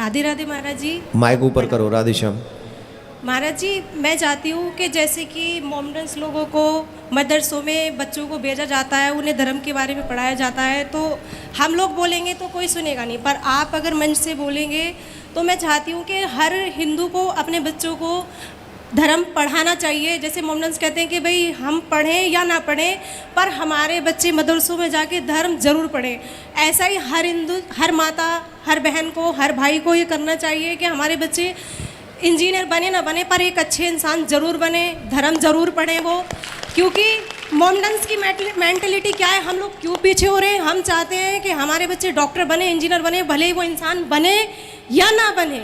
राधे राधे महाराज जी। Mic ऊपर करो। राधे श्याम। महाराज जी, मैं चाहती हूँ कि जैसे कि मोमडन्स लोगों को मदरसों में बच्चों को भेजा जाता है, उन्हें धर्म के बारे में पढ़ाया जाता है, तो हम लोग बोलेंगे तो कोई सुनेगा नहीं, पर आप अगर मंच से बोलेंगे तो मैं चाहती हूँ कि हर हिंदू को अपने बच्चों को धर्म पढ़ाना चाहिए। जैसे मोमडन्स कहते हैं कि भाई हम पढ़ें या ना पढ़ें, पर हमारे बच्चे मदरसों में जाके धर्म ज़रूर पढ़ें। ऐसा ही हर हिंदू, हर माता, हर बहन को, हर भाई को ये करना चाहिए कि हमारे बच्चे इंजीनियर बने ना बने, पर एक अच्छे इंसान ज़रूर बने, धर्म ज़रूर पढ़ें वो। क्योंकि मोमडन्स की मेंटलिटी क्या है, हम लोग क्यों पीछे हो रहे हैं? हम चाहते हैं कि हमारे बच्चे डॉक्टर बने, इंजीनियर बने, भले ही वो इंसान बने या ना बने।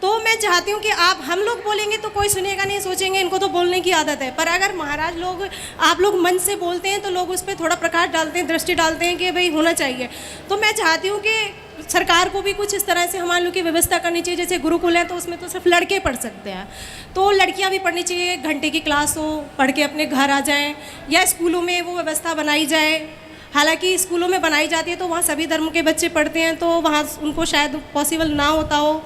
तो मैं चाहती हूँ कि आप, हम लोग बोलेंगे तो कोई सुनेगा नहीं, सोचेंगे इनको तो बोलने की आदत है, पर अगर महाराज लोग, आप लोग मन से बोलते हैं तो लोग उस पर थोड़ा प्रकाश डालते हैं, दृष्टि डालते हैं कि भाई होना चाहिए। तो मैं चाहती हूँ कि सरकार को भी कुछ इस तरह से हमारे लोग की व्यवस्था करनी चाहिए। जैसे गुरुकुल है तो उसमें तो सिर्फ लड़के पढ़ सकते हैं, तो लड़कियां भी पढ़नी चाहिए, घंटे की क्लास हो, पढ़ के अपने घर आ जाएं, या स्कूलों में वो व्यवस्था बनाई जाए। हालांकि स्कूलों में बनाई जाती है तो वहाँ सभी धर्म के बच्चे पढ़ते हैं, तो वहाँ उनको शायद पॉसिबल ना होता हो,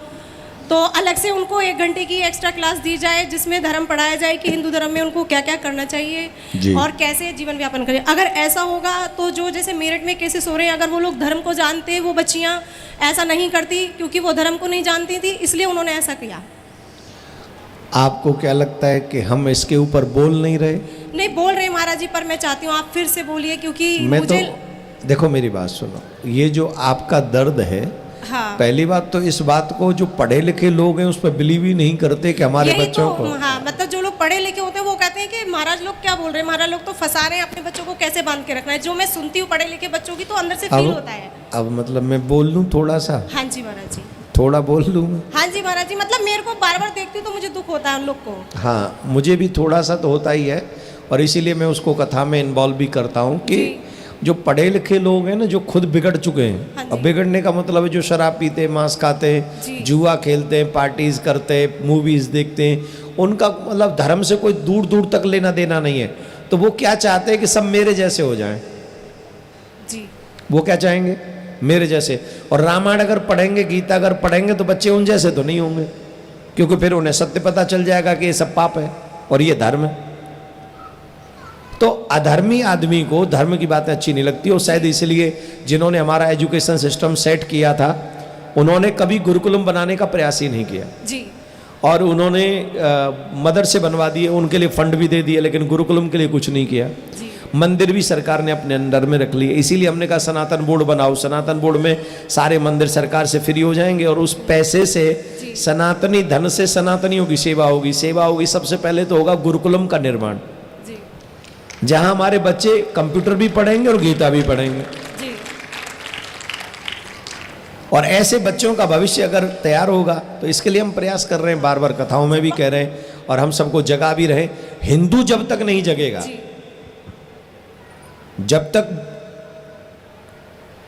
तो अलग से उनको 1 घंटे की एक्स्ट्रा क्लास दी जाए जिसमें धर्म पढ़ाया जाए कि हिंदू धर्म में उनको क्या क्या करना चाहिए और कैसे जीवन यापन करें। अगर ऐसा होगा तो जो जैसे मेरठ में केसेस हो रहे हैं, अगर वो लोग धर्म को जानते, वो बच्चियां ऐसा नहीं करती, क्योंकि वो धर्म को नहीं जानती थी, इसलिए उन्होंने ऐसा किया। आपको क्या लगता है कि हम इसके ऊपर बोल नहीं रहे? नहीं बोल रहे महाराज जी, पर मैं चाहती हूँ आप फिर से बोलिए, क्योंकि मैं मुझे तो देखो, मेरी बात सुनो, ये जो आपका दर्द है, हाँ, पहली बात तो इस बात को जो पढ़े लिखे लोग हैं उस पर बिलीव ही नहीं करते कि हमारे बच्चों को, हाँ, मतलब जो लोग पढ़े लिखे होते हैं वो कहते हैं कि महाराज लोग क्या बोल रहे हैं, महाराज लोग तो फंसा रहे हैं, अपने बच्चों को कैसे बांध के रखना है। जो मैं सुनती हूँ पढ़े लिखे बच्चों की, तो अंदर से फील होता है। अब मतलब मैं बोल लूँ थोड़ा सा? हाँ जी महाराज जी, थोड़ा बोल लूँ मैं? हाँ जी महाराज जी, मतलब मेरे को बार बार देखती हूँ तो मुझे दुख होता है उन लोग को। हाँ, मुझे भी थोड़ा सा तो होता ही है, और इसीलिए मैं उसको कथा में इन्वॉल्व भी करता हूँ कि जो पढ़े लिखे लोग हैं ना, जो खुद बिगड़ चुके हैं, हाँ, अब बिगड़ने का मतलब है जो शराब पीते, मांस खाते, जुआ खेलते हैं, पार्टीज करते, मूवीज देखते हैं, उनका मतलब धर्म से कोई दूर दूर तक लेना देना नहीं है। तो वो क्या चाहते हैं कि सब मेरे जैसे हो जाएं जी। वो क्या चाहेंगे? मेरे जैसे। और रामायण अगर पढ़ेंगे, गीता अगर पढ़ेंगे, तो बच्चे उन जैसे तो नहीं होंगे, क्योंकि फिर उन्हें सत्य पता चल जाएगा कि ये सब पाप है और ये धर्म है। तो अधर्मी आदमी को धर्म की बातें अच्छी नहीं लगती, और शायद इसलिए जिन्होंने हमारा एजुकेशन सिस्टम सेट किया था, उन्होंने कभी गुरुकुलम बनाने का प्रयास ही नहीं किया जी। और उन्होंने मदरसे बनवा दिए, उनके लिए फंड भी दे दिए, लेकिन गुरुकुलम के लिए कुछ नहीं किया। मंदिर भी सरकार ने अपने अंडर में रख लिए। इसीलिए हमने कहा सनातन बोर्ड बनाओ, सनातन बोर्ड में सारे मंदिर सरकार से फ्री हो जाएंगे, और उस पैसे से, सनातनी धन से सनातनियों की सेवा होगी। सेवा होगी, सबसे पहले तो होगा गुरुकुलम का निर्माण, जहां हमारे बच्चे कंप्यूटर भी पढ़ेंगे और गीता भी पढ़ेंगे। जी। और ऐसे बच्चों का भविष्य अगर तैयार होगा, तो इसके लिए हम प्रयास कर रहे हैं, बार बार कथाओं में भी कह रहे हैं, और हम सबको जगा भी रहे। हिंदू जब तक नहीं जगेगा, जब तक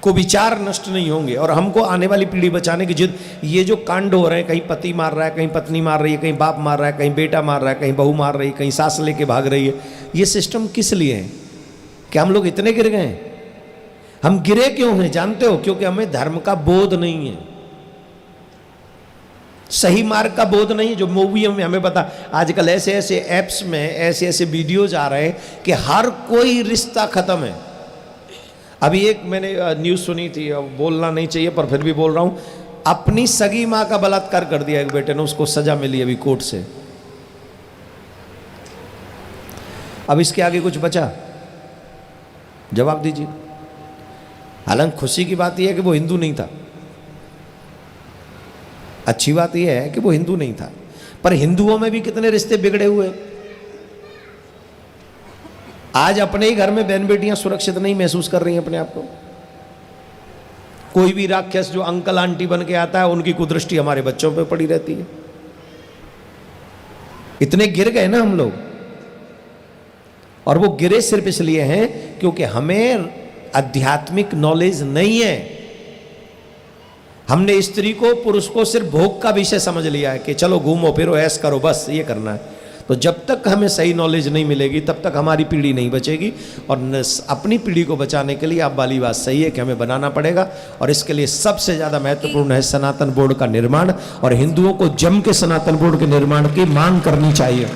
को विचार नष्ट नहीं होंगे, और हमको आने वाली पीढ़ी बचाने की जिद, ये जो कांड हो रहे हैं, कहीं पति मार रहा है, कहीं पत्नी मार रही है, कहीं बाप मार रहा है, कहीं बेटा मार रहा है, कहीं बहू मार रही है, कहीं सास लेके भाग रही है, ये सिस्टम किस लिए है? क्या हम लोग इतने गिर गए हैं? हम गिरे क्यों हैं जानते हो? क्योंकि हमें धर्म का बोध नहीं है, सही मार्ग का बोध नहीं है। जो मूवी में हमें पता, आजकल ऐसे ऐसे एप्स में ऐसे ऐसे वीडियोज आ रहे हैं कि हर कोई रिश्ता खत्म है। अभी एक मैंने न्यूज़ सुनी थी, अब बोलना नहीं चाहिए पर फिर भी बोल रहा हूँ, अपनी सगी माँ का बलात्कार कर दिया एक बेटे ने, उसको सजा मिली अभी कोर्ट से। अब इसके आगे कुछ बचा? जवाब दीजिए। हालांकि खुशी की बात यह है कि वो हिंदू नहीं था, अच्छी बात यह है कि वो हिंदू नहीं था, पर हिंदुओं में भी कितने रिश्ते बिगड़े हुए। आज अपने ही घर में बहन बेटियां सुरक्षित नहीं महसूस कर रही हैं अपने आप को। कोई भी राक्षस जो अंकल आंटी बन के आता है, उनकी कुदृष्टि हमारे बच्चों पे पड़ी रहती है। इतने गिर गए ना हम लोग, और वो गिरे सिर्फ इसलिए हैं क्योंकि हमें आध्यात्मिक नॉलेज नहीं है। हमने स्त्री को, पुरुष को सिर्फ भोग का विषय समझ लिया है कि चलो घूमो फिरो ऐश करो, बस ये करना है। तो जब तक हमें सही नॉलेज नहीं मिलेगी तब तक हमारी पीढ़ी नहीं बचेगी। और अपनी पीढ़ी को बचाने के लिए आप वाली बात सही है कि हमें बनाना पड़ेगा, और इसके लिए सबसे ज़्यादा महत्वपूर्ण है सनातन बोर्ड का निर्माण, और हिंदुओं को जम के सनातन बोर्ड के निर्माण की मांग करनी चाहिए।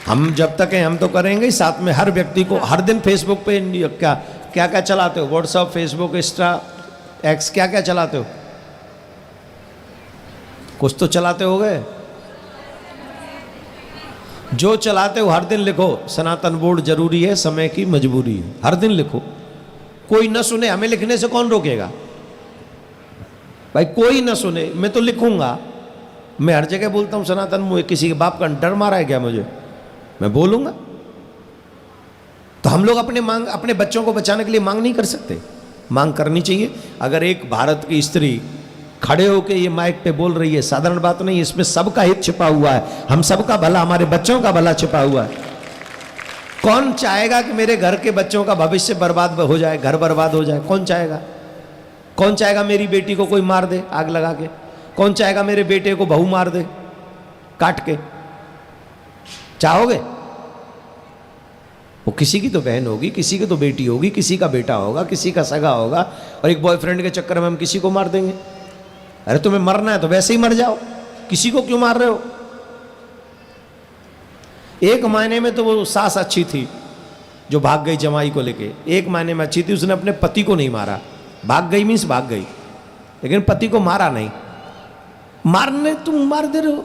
हम जब तक हैं हम तो करेंगे, साथ में हर व्यक्ति को हर दिन फेसबुक पे क्या क्या क्या चलाते हो, व्हाट्सअप, फेसबुक, इंस्टा, एक्स, क्या क्या चलाते हो? कुछ तो चलाते होगे। जो चलाते हो हर दिन लिखो सनातन बोर्ड जरूरी है, समय की मजबूरी है, हर दिन लिखो। कोई न सुने, हमें लिखने से कौन रोकेगा भाई? कोई न सुने, मैं तो लिखूंगा। मैं हर जगह बोलता हूं सनातन, मुझे किसी के बाप का डर मारा है क्या मुझे? मैं बोलूंगा। तो हम लोग अपने बच्चों को बचाने के लिए मांग नहीं कर सकते? मांग करनी चाहिए। अगर एक भारत की स्त्री खड़े होकर ये माइक पे बोल रही है, साधारण बात नहीं, इसमें सबका हित छिपा हुआ है, हम सबका भला, हमारे बच्चों का भला छिपा हुआ है। कौन चाहेगा कि मेरे घर के बच्चों का भविष्य बर्बाद हो जाए, घर बर्बाद हो जाए? कौन चाहेगा? कौन चाहेगा मेरी बेटी को कोई मार दे आग लगा के? कौन चाहेगा मेरे बेटे को बहू मार दे काट के? चाहोगे? वो किसी की तो बहन होगी, किसी की तो बेटी होगी, किसी का बेटा होगा, किसी का सगा होगा, और एक बॉयफ्रेंड के चक्कर में हम किसी को मार देंगे। अरे तुम्हें मरना है तो वैसे ही मर जाओ, किसी को क्यों मार रहे हो? एक मायने में तो वो सास अच्छी थी जो भाग गई जमाई को लेके, एक मायने में अच्छी थी, उसने अपने पति को नहीं मारा। भाग गई मीन्स भाग गई, लेकिन पति को मारा नहीं। मारने तुम मार दे रहे हो,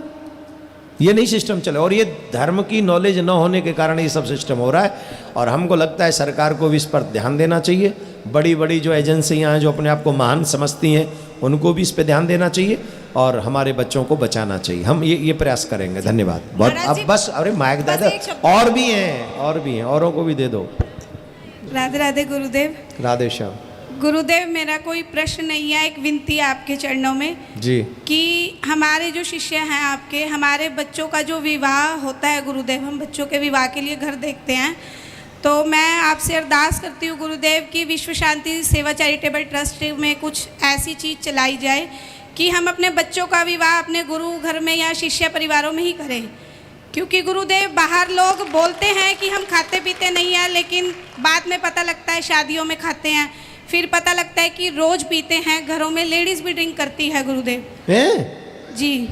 ये नहीं सिस्टम चले। और ये धर्म की नॉलेज न होने के कारण ये सब सिस्टम हो रहा है, और हमको लगता है सरकार को भी इस पर ध्यान देना चाहिए। बड़ी बड़ी जो एजेंसियां हैं जो अपने आप को महान समझती हैं, उनको भी इस पर ध्यान देना चाहिए और हमारे बच्चों को बचाना चाहिए। हम ये प्रयास करेंगे। धन्यवाद बहुत। अब बस, अरे माइक दादा, और भी हैं, औरों को भी दे दो। राधे राधे गुरुदेव। राधे श्याम। गुरुदेव, मेरा कोई प्रश्न नहीं है, एक विनती है आपके चरणों में जी, कि हमारे जो शिष्य हैं आपके, हमारे बच्चों का जो विवाह होता है गुरुदेव, हम बच्चों के विवाह के लिए घर देखते हैं, तो मैं आपसे अरदास करती हूँ गुरुदेव कि विश्व शांति सेवा चैरिटेबल ट्रस्ट में कुछ ऐसी चीज़ चलाई जाए कि हम अपने बच्चों का विवाह अपने गुरु घर में या शिष्य परिवारों में ही करें। क्योंकि गुरुदेव, बाहर लोग बोलते हैं कि हम खाते पीते नहीं हैं, लेकिन बाद में पता लगता है शादियों में खाते हैं, फिर पता लगता है कि रोज पीते हैं, घरों में लेडीज भी ड्रिंक करती है गुरुदेव। हैं? जी।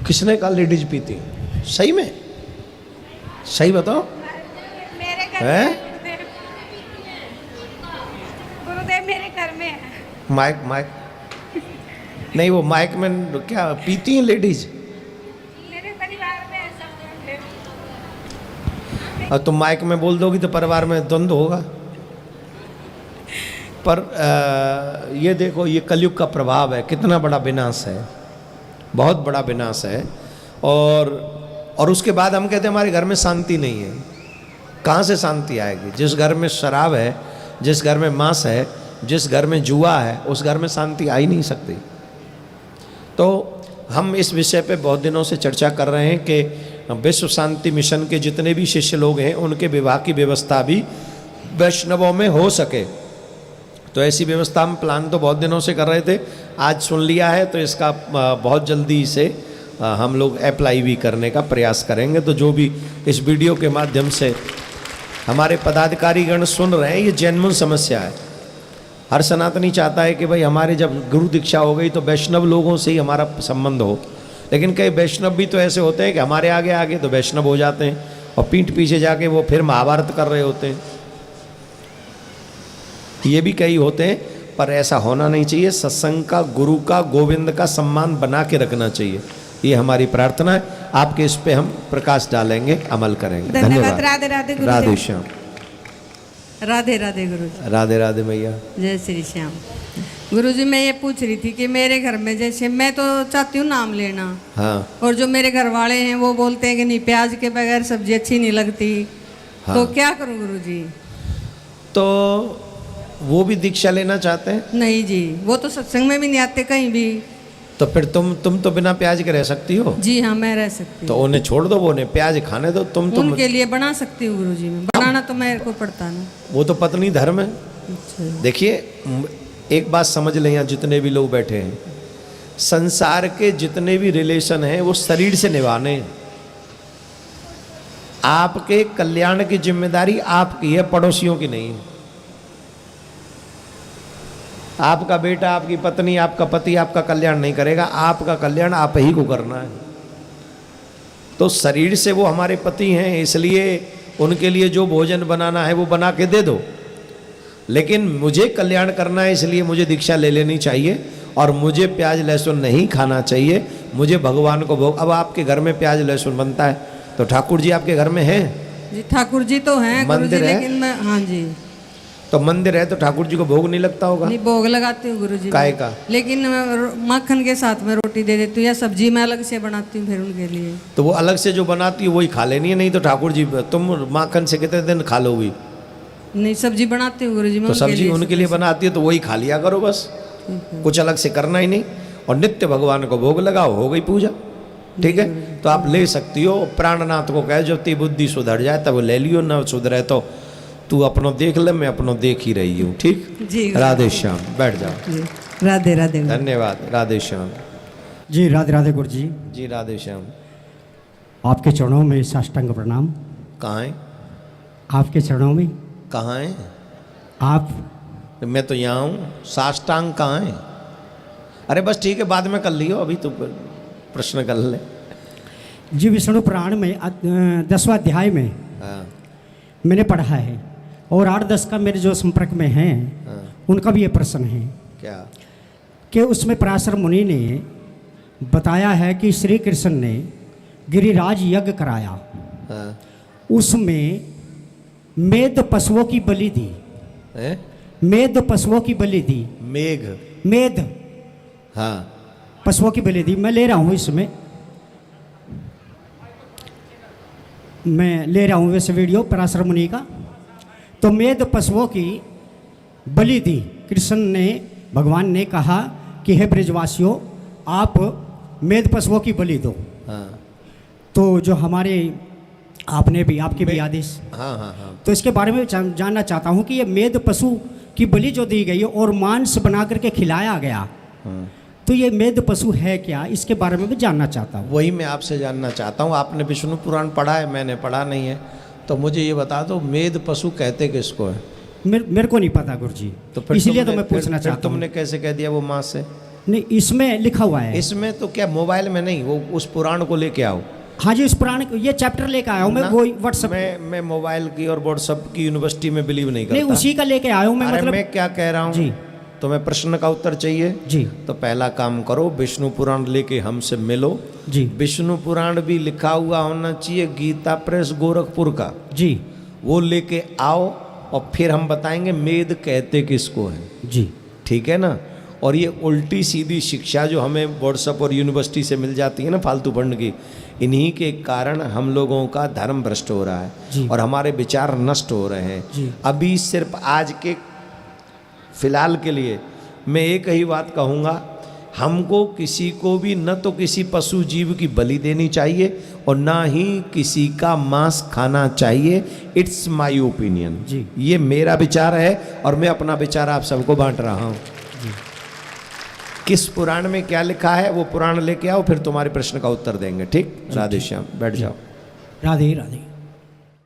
किसने कहा लेडीज पीती? सही में? सही बताओ। मेरे घर हैं? में गुरुदेव, मेरे घर में है। माइक नहीं, वो माइक में क्या पीती हैं लेडीज? मेरे परिवार में ऐसा है। और तुम माइक में बोल दोगी तो परिवार में द्वंद्व होगा। पर ये देखो, ये कलयुग का प्रभाव है, कितना बड़ा विनाश है, बहुत बड़ा विनाश है। और उसके बाद हम कहते हैं हमारे घर में शांति नहीं है। कहाँ से शांति आएगी? जिस घर में शराब है, जिस घर में मांस है, जिस घर में जुआ है, उस घर में शांति आ ही नहीं सकती। तो हम इस विषय पे बहुत दिनों से चर्चा कर रहे हैं कि विश्व शांति मिशन के जितने भी शिष्य लोग हैं उनके विवाह की व्यवस्था भी वैष्णवों में हो सके। तो ऐसी व्यवस्था हम प्लान तो बहुत दिनों से कर रहे थे, आज सुन लिया है, तो इसका बहुत जल्दी से हम लोग अप्लाई भी करने का प्रयास करेंगे। तो जो भी इस वीडियो के माध्यम से हमारे पदाधिकारीगण सुन रहे हैं, ये जेन्युइन समस्या है। हर सनातनी चाहता है कि भाई हमारे जब गुरु दीक्षा हो गई तो वैष्णव लोगों से ही हमारा संबंध हो, लेकिन कई वैष्णव भी तो ऐसे होते हैं कि हमारे आगे आगे तो वैष्णव हो जाते हैं और पीठ पीछे जाके वो फिर महाभारत कर रहे होते हैं। ये भी कई होते हैं, पर ऐसा होना नहीं चाहिए। सत्संग का, गुरु का, गोविंद का सम्मान बना के रखना चाहिए, ये हमारी प्रार्थना है। आपके इस पे हम प्रकाश डालेंगे, अमल करेंगे। धन्यवाद। राधे राधे गुरुदेव। राधे श्याम। राधे राधे गुरुजी। राधे राधे मैया। जय श्री श्याम। गुरुजी, मैं ये पूछ रही थी कि मेरे घर में, जैसे मैं तो चाहती हूँ नाम लेना, हाँ, और जो मेरे घर वाले हैं वो बोलते हैं कि नहीं, प्याज के बगैर सब्जी अच्छी नहीं लगती। हाँ। तो क्या करूँ गुरुजी? तो वो भी दीक्षा लेना चाहते हैं? नहीं जी, वो तो सत्संग में भी नहीं आते कहीं भी। तो फिर तुम तो बिना प्याज के रह सकती हो? जी हाँ, मैं रह सकती तो हूँ। उन्हें छोड़ दो, वो उन्हें प्याज खाने दो। तुम उनके लिए बना सकती हूँ गुरुजी, मैं बनाना तो मेरे को पड़ता ना। वो तो पत्नी धर्म है। अच्छा। देखिए, एक बात समझ लें, यहाँ जितने भी लोग बैठे हैं, संसार के जितने भी रिलेशन हैं वो शरीर से निभाने हैं। आपके कल्याण की जिम्मेदारी आपकी है, पड़ोसियों की नहीं है। आपका बेटा, आपकी पत्नी, आपका पति आपका कल्याण नहीं करेगा, आपका कल्याण आप ही को करना है। तो शरीर से वो हमारे पति हैं, इसलिए उनके लिए जो भोजन बनाना है वो बना के दे दो, लेकिन मुझे कल्याण करना है, इसलिए मुझे दीक्षा ले लेनी चाहिए और मुझे प्याज लहसुन नहीं खाना चाहिए, मुझे भगवान को भोग। अब आपके घर में प्याज लहसुन बनता है तो ठाकुर जी आपके घर में हैं? जी ठाकुर जी तो हैं गुरुजी, मंदिर है? लेकिन मैं, हाँ जी, तो मंदिर है तो ठाकुर जी को भोग नहीं लगता होगा? नहीं भोग लगाती हूँ गुरुजी। काय का? लेकिन मैं माखन के साथ में रोटी दे देती हूँ या सब्जी मैं अलग से बनाती हूँ फिर उनके लिए। तो वो अलग से जो बनाती है वही खा लेनी है, नहीं तो ठाकुर जी तुम माखन से कितने दिन खा लोगी? नहीं सब्जी बनाती हूँ गुरुजी मैं तो सब्जी उनके लिए बनाती है तो वही खा लिया करो बस, कुछ अलग से करना ही नहीं। और नित्य भगवान को भोग लगाओ, हो गई पूजा। ठीक है, तो आप ले सकती हो। प्राणनाथ को कहे जब ती बुद्धि सुधर जाए तब ले लियो, न सुधरे तो तू अपनो देख ले, मैं अपनो देख ही रही हूँ। ठीक, जी राधे श्याम, बैठ जाओ। जी, राधे राधे। धन्यवाद, राधे श्याम जी। राधे राधे गुरु जी। जी राधे श्याम। आपके चरणों में साष्टांग प्रणाम। कहाँ है? आपके चरणों में। कहाँ है? आप? मैं तो यहाँ हूँ, साष्टांग कहाँ है? अरे बस ठीक है, बाद में कर लियो, अभी तो प्रश्न कर ले। जी विष्णु पुराण में 10वां अध्याय में हाँ, मैंने पढ़ा है और 8-10 का मेरे जो संपर्क में हैं हाँ। उनका भी ये प्रश्न है क्या? कि उसमें पराशर मुनि ने बताया है कि श्री कृष्ण ने गिरिराज यज्ञ कराया, हाँ। उसमें मेद पशुओं की बलि दी। है? मेद पशुओं की बलि दी। मेघ? मेद हाँ। पशुओं की बलि दी। मैं ले रहा हूँ, इसमें मैं ले रहा हूँ वैसे वीडियो पराशर मुनि का। तो मेद पशुओं की बलि दी। कृष्ण ने, भगवान ने कहा कि हे ब्रजवासियों, आप मेद पशुओं की बलि दो। हाँ तो जो हमारे आपने भी, आपके भी आदेश। हाँ हाँ हाँ। तो इसके बारे में जानना चाहता हूँ कि ये मेद पशु की बलि जो दी गई और मांस बना करके खिलाया गया, तो ये मेद पशु है क्या, इसके बारे में भी जानना चाहता हूँ। वही मैं आपसे जानना चाहता हूँ। आपने विष्णु पुराण पढ़ा है, मैंने पढ़ा नहीं है, तो मुझे ये बता दो मेद पशु कहते किसको है? मेरे को नहीं पता गुरुजी, तो फिर इसीलिए तो तुमने- मैं पूछना फिर चाहता हूँ। तुमने कैसे कह दिया वो माँ से? नहीं, इसमें लिखा हुआ है। इसमें तो क्या, मोबाइल में नहीं, वो उस पुराण को लेके आओ। हाँ जी, उस पुराण ये चैप्टर लेके आया हूँ मैं, ना? वो व्हाट्सएप। मैं मोबाइल की और व्हाट्सएप की यूनिवर्सिटी में बिलीव नहीं करता। नहीं, उसी का लेके आया हूँ मैं। अरे मतलब मैं क्या कह रहा हूँ जी। तुम्हें प्रश्न का उत्तर चाहिए जी तो पहला काम करो, विष्णु पुराण लेके हमसे मिलो। जी विष्णु पुराण भी लिखा हुआ होना चाहिए गीता प्रेस गोरखपुर का, जी वो लेके आओ और फिर हम बताएंगे मेद कहते किसको है। जी। ठीक है ना? और ये उल्टी सीधी शिक्षा जो हमें व्हाट्सएप और यूनिवर्सिटी से मिल जाती है ना, फालतू फंड की, इन्हीं के कारण हम लोगों का धर्म भ्रष्ट हो रहा जी। है और हमारे विचार नष्ट हो रहे हैं। जी। अभी सिर्फ आज के फिलहाल के लिए मैं एक ही बात कहूँगा, हमको किसी को भी न तो किसी पशु जीव की बलि देनी चाहिए और ना ही किसी का मांस खाना चाहिए। इट्स माय ओपिनियन जी। ये मेरा विचार है और मैं अपना विचार आप सबको बांट रहा हूँ। किस पुराण में क्या लिखा है वो पुराण लेके आओ, फिर तुम्हारे प्रश्न का उत्तर देंगे। ठीक, राधे श्याम, बैठ जाओ। राधे राधे।